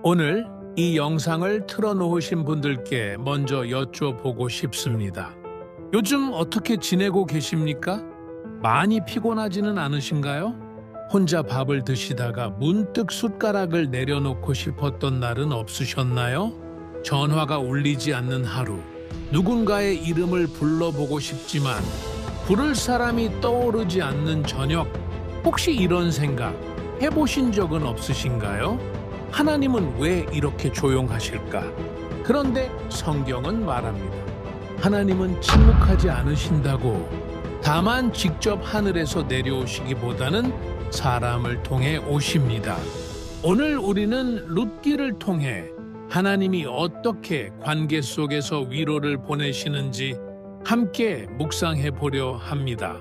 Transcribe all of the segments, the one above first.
오늘 이 영상을 틀어놓으신 분들께 먼저 여쭤보고 싶습니다. 요즘 어떻게 지내고 계십니까? 많이 피곤하지는 않으신가요? 혼자 밥을 드시다가 문득 숟가락을 내려놓고 싶었던 날은 없으셨나요? 전화가 울리지 않는 하루, 누군가의 이름을 불러보고 싶지만 부를 사람이 떠오르지 않는 저녁, 혹시 이런 생각 해보신 적은 없으신가요? 하나님은 왜 이렇게 조용하실까? 그런데 성경은 말합니다. 하나님은 침묵하지 않으신다고. 다만 직접 하늘에서 내려오시기보다는 사람을 통해 오십니다. 오늘 우리는 룻기를 통해 하나님이 어떻게 관계 속에서 위로를 보내시는지 함께 묵상해 보려 합니다.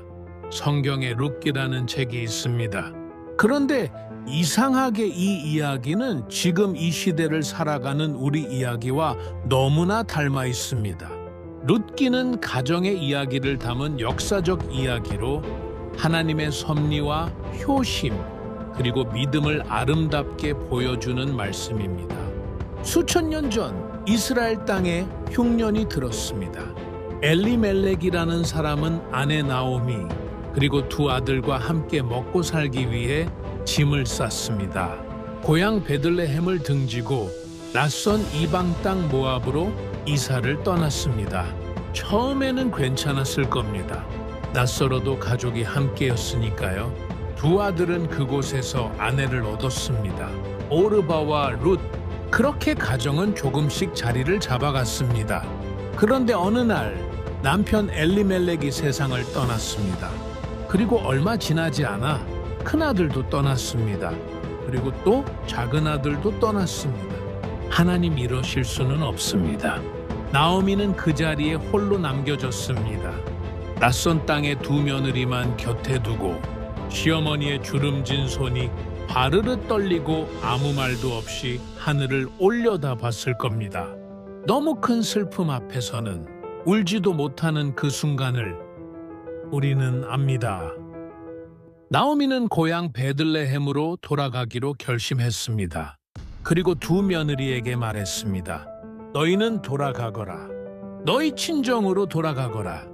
성경에 룻기라는 책이 있습니다. 그런데 이상하게 이 이야기는 지금 이 시대를 살아가는 우리 이야기와 너무나 닮아 있습니다. 룻기는 가정의 이야기를 담은 역사적 이야기로 하나님의 섭리와 효심 그리고 믿음을 아름답게 보여주는 말씀입니다. 수천 년 전 이스라엘 땅에 흉년이 들었습니다. 엘리멜렉이라는 사람은 아내 나오미 그리고 두 아들과 함께 먹고 살기 위해 짐을 쌌습니다. 고향 베들레헴을 등지고 낯선 이방 땅 모압으로 이사를 떠났습니다. 처음에는 괜찮았을 겁니다. 낯설어도 가족이 함께였으니까요. 두 아들은 그곳에서 아내를 얻었습니다. 오르바와 룻. 그렇게 가정은 조금씩 자리를 잡아갔습니다. 그런데 어느 날 남편 엘리멜렉이 세상을 떠났습니다. 그리고 얼마 지나지 않아 큰아들도 떠났습니다. 그리고 또 작은 아들도 떠났습니다. 하나님 이러실 수는 없습니다. 나오미는 그 자리에 홀로 남겨졌습니다. 낯선 땅에 두 며느리만 곁에 두고 시어머니의 주름진 손이 바르르 떨리고 아무 말도 없이 하늘을 올려다 봤을 겁니다. 너무 큰 슬픔 앞에서는 울지도 못하는 그 순간을 우리는 압니다. 나오미는 고향 베들레헴으로 돌아가기로 결심했습니다. 그리고 두 며느리에게 말했습니다. 너희는 돌아가거라. 너희 친정으로 돌아가거라.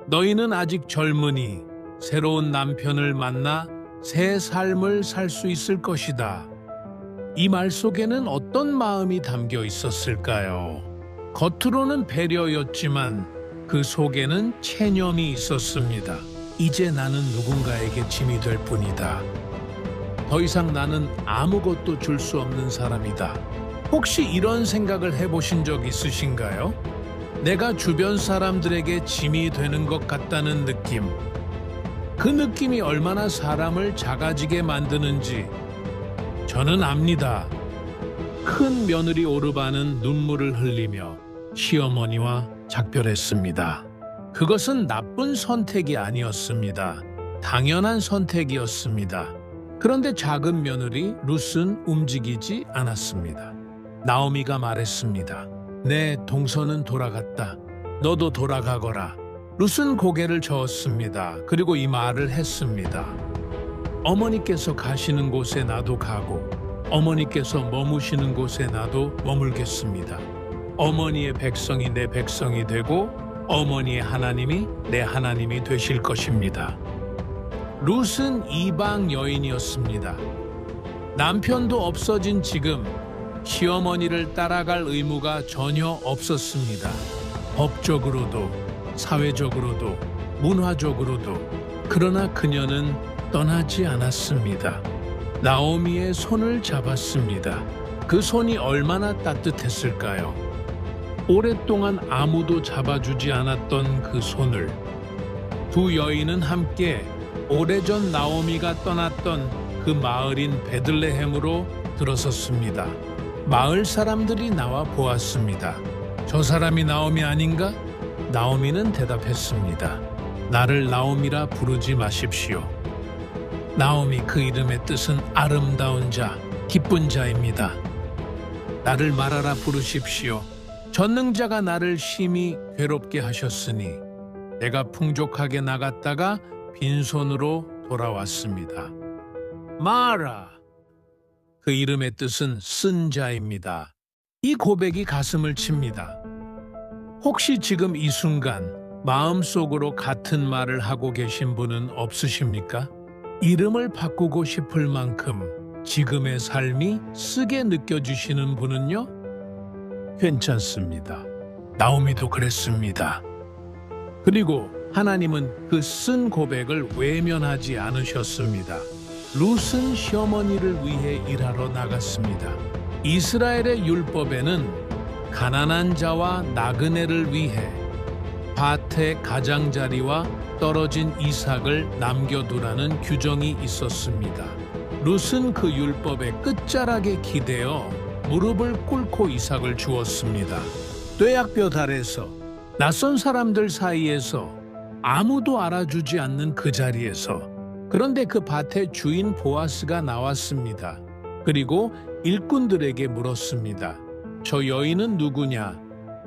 너희는 아직 젊으니 새로운 남편을 만나 새 삶을 살 수 있을 것이다. 이 말 속에는 어떤 마음이 담겨 있었을까요? 겉으로는 배려였지만 그 속에는 체념이 있었습니다. 이제 나는 누군가에게 짐이 될 뿐이다. 더 이상 나는 아무것도 줄 수 없는 사람이다. 혹시 이런 생각을 해보신 적 있으신가요? 내가 주변 사람들에게 짐이 되는 것 같다는 느낌. 그 느낌이 얼마나 사람을 작아지게 만드는지 저는 압니다. 큰 며느리 오르바는 눈물을 흘리며 시어머니와 작별했습니다. 그것은 나쁜 선택이 아니었습니다. 당연한 선택이었습니다. 그런데 작은 며느리 룻은 움직이지 않았습니다. 나오미가 말했습니다. 내 동서는 돌아갔다. 너도 돌아가거라. 룻은 고개를 저었습니다. 그리고 이 말을 했습니다. 어머니께서 가시는 곳에 나도 가고 어머니께서 머무시는 곳에 나도 머물겠습니다. 어머니의 백성이 내 백성이 되고 어머니의 하나님이 내 하나님이 되실 것입니다. 룻은 이방 여인이었습니다. 남편도 없어진 지금 시어머니를 따라갈 의무가 전혀 없었습니다. 법적으로도 사회적으로도 문화적으로도. 그러나 그녀는 떠나지 않았습니다. 나오미의 손을 잡았습니다. 그 손이 얼마나 따뜻했을까요? 오랫동안 아무도 잡아주지 않았던 그 손을 두 여인은 함께 오래전 나오미가 떠났던 그 마을인 베들레헴으로 들어섰습니다. 마을 사람들이 나와 보았습니다. 저 사람이 나오미 아닌가? 나오미는 대답했습니다. 나를 나오미라 부르지 마십시오. 나오미 그 이름의 뜻은 아름다운 자, 기쁜 자입니다. 나를 말하라 부르십시오. 전능자가 나를 심히 괴롭게 하셨으니 내가 풍족하게 나갔다가 빈손으로 돌아왔습니다. 마라, 그 이름의 뜻은 쓴 자입니다. 이 고백이 가슴을 칩니다. 혹시 지금 이 순간 마음속으로 같은 말을 하고 계신 분은 없으십니까? 이름을 바꾸고 싶을 만큼 지금의 삶이 쓰게 느껴지시는 분은요? 괜찮습니다. 나오미도 그랬습니다. 그리고 하나님은 그 쓴 고백을 외면하지 않으셨습니다. 룻은 시어머니를 위해 일하러 나갔습니다. 이스라엘의 율법에는 가난한 자와 나그네를 위해 밭의 가장자리와 떨어진 이삭을 남겨두라는 규정이 있었습니다. 룻은 그 율법의 끝자락에 기대어 무릎을 꿇고 이삭을 주었습니다. 뙤약볕 아래서 낯선 사람들 사이에서 아무도 알아주지 않는 그 자리에서 그런데 그 밭의 주인 보아스가 나왔습니다. 그리고 일꾼들에게 물었습니다. 저 여인은 누구냐?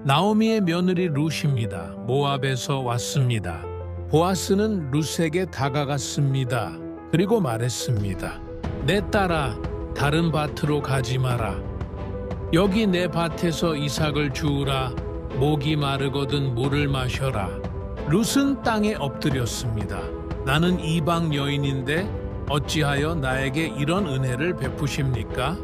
나오미의 며느리 룻입니다. 모압에서 왔습니다. 보아스는 룻에게 다가갔습니다. 그리고 말했습니다. 내 딸아, 다른 밭으로 가지 마라. 여기 내 밭에서 이삭을 주우라. 목이 마르거든 물을 마셔라. 룻은 땅에 엎드렸습니다. 나는 이방 여인인데 어찌하여 나에게 이런 은혜를 베푸십니까?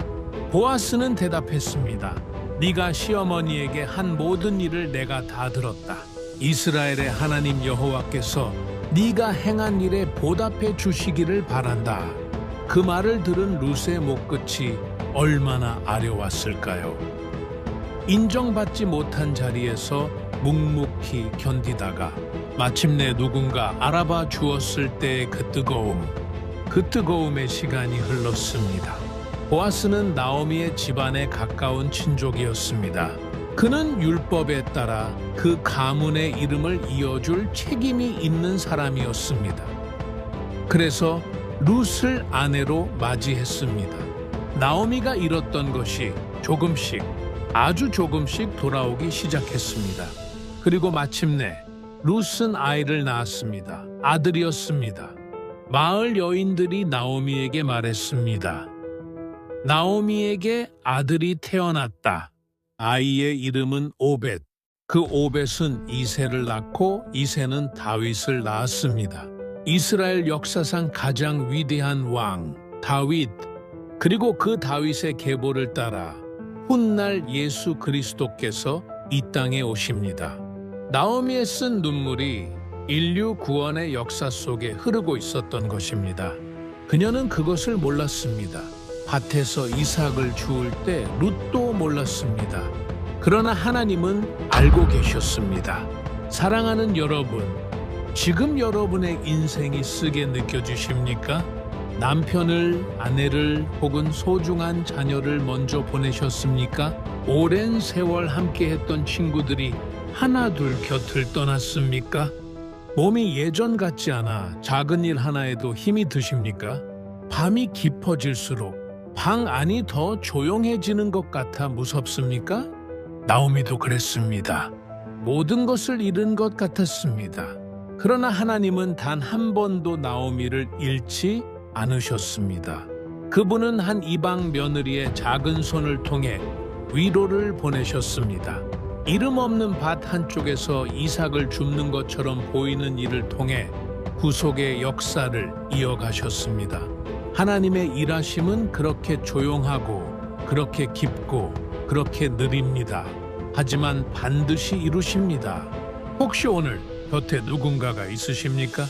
보아스는 대답했습니다. 네가 시어머니에게 한 모든 일을 내가 다 들었다. 이스라엘의 하나님 여호와께서 네가 행한 일에 보답해 주시기를 바란다. 그 말을 들은 룻의 목끝이 얼마나 아려왔을까요? 인정받지 못한 자리에서 묵묵히 견디다가 마침내 누군가 알아봐 주었을 때의 그 뜨거움의 시간이 흘렀습니다. 보아스는 나오미의 집안에 가까운 친족이었습니다. 그는 율법에 따라 그 가문의 이름을 이어줄 책임이 있는 사람이었습니다. 그래서 룻을 아내로 맞이했습니다. 나오미가 잃었던 것이 아주 조금씩 돌아오기 시작했습니다. 그리고 마침내 룻은 아이를 낳았습니다. 아들이었습니다. 마을 여인들이 나오미에게 말했습니다. 나오미에게 아들이 태어났다. 아이의 이름은 오벳. 그 오벳은 이새를 낳고 이새는 다윗을 낳았습니다. 이스라엘 역사상 가장 위대한 왕 다윗, 그리고 그 다윗의 계보를 따라 훗날 예수 그리스도께서 이 땅에 오십니다. 나오미의 쓴 눈물이 인류 구원의 역사 속에 흐르고 있었던 것입니다. 그녀는 그것을 몰랐습니다. 밭에서 이삭을 주울 때 룻도 몰랐습니다. 그러나 하나님은 알고 계셨습니다. 사랑하는 여러분, 지금 여러분의 인생이 쓰게 느껴지십니까? 남편을, 아내를 혹은 소중한 자녀를 먼저 보내셨습니까? 오랜 세월 함께했던 친구들이 하나둘 곁을 떠났습니까? 몸이 예전 같지 않아 작은 일 하나에도 힘이 드십니까? 밤이 깊어질수록 방 안이 더 조용해지는 것 같아 무섭습니까? 나오미도 그랬습니다. 모든 것을 잃은 것 같았습니다. 그러나 하나님은 단 한 번도 나오미를 잃지 않으셨습니다. 그분은 한 이방 며느리의 작은 손을 통해 위로를 보내셨습니다. 이름 없는 밭 한쪽에서 이삭을 줍는 것처럼 보이는 일을 통해 구속의 역사를 이어가셨습니다. 하나님의 일하심은 그렇게 조용하고 그렇게 깊고 그렇게 느립니다. 하지만 반드시 이루십니다. 혹시 오늘 곁에 누군가가 있으십니까?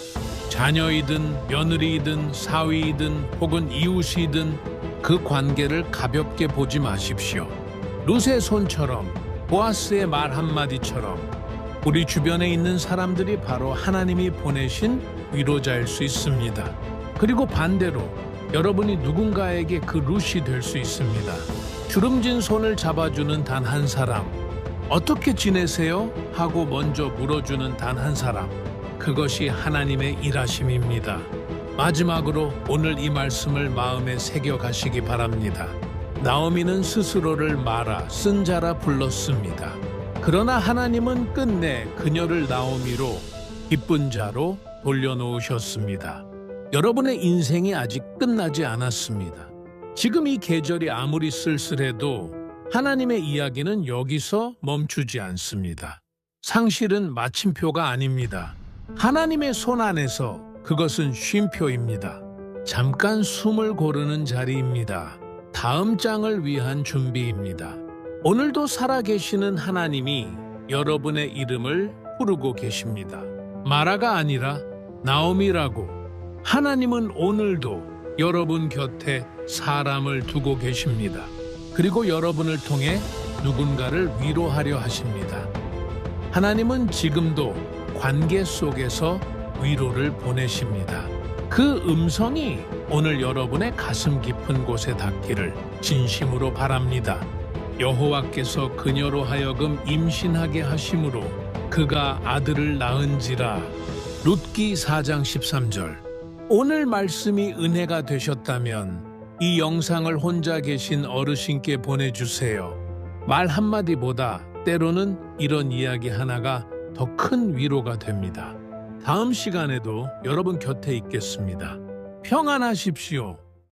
자녀이든 며느리이든 사위이든 혹은 이웃이든 그 관계를 가볍게 보지 마십시오. 룻의 손처럼, 보아스의 말 한마디처럼 우리 주변에 있는 사람들이 바로 하나님이 보내신 위로자일 수 있습니다. 그리고 반대로 여러분이 누군가에게 그 룻이 될 수 있습니다. 주름진 손을 잡아주는 단 한 사람, 어떻게 지내세요? 하고 먼저 물어주는 단 한 사람, 그것이 하나님의 일하심입니다. 마지막으로 오늘 이 말씀을 마음에 새겨가시기 바랍니다. 나오미는 스스로를 마라, 쓴 자라 불렀습니다. 그러나 하나님은 끝내 그녀를 나오미로, 기쁜 자로 돌려놓으셨습니다. 여러분의 인생이 아직 끝나지 않았습니다. 지금 이 계절이 아무리 쓸쓸해도 하나님의 이야기는 여기서 멈추지 않습니다. 상실은 마침표가 아닙니다. 하나님의 손 안에서 그것은 쉼표입니다. 잠깐 숨을 고르는 자리입니다. 다음 장을 위한 준비입니다. 오늘도 살아계시는 하나님이 여러분의 이름을 부르고 계십니다. 마라가 아니라 나옴이라고. 하나님은 오늘도 여러분 곁에 사람을 두고 계십니다. 그리고 여러분을 통해 누군가를 위로하려 하십니다. 하나님은 지금도 관계 속에서 위로를 보내십니다. 그 음성이 오늘 여러분의 가슴 깊은 곳에 닿기를 진심으로 바랍니다. 여호와께서 그녀로 하여금 임신하게 하심으로 그가 아들을 낳은지라. 룻기 4장 13절. 오늘 말씀이 은혜가 되셨다면 이 영상을 혼자 계신 어르신께 보내주세요. 말 한마디보다 때로는 이런 이야기 하나가 더 큰 위로가 됩니다. 다음 시간에도 여러분 곁에 있겠습니다. 평안하십시오.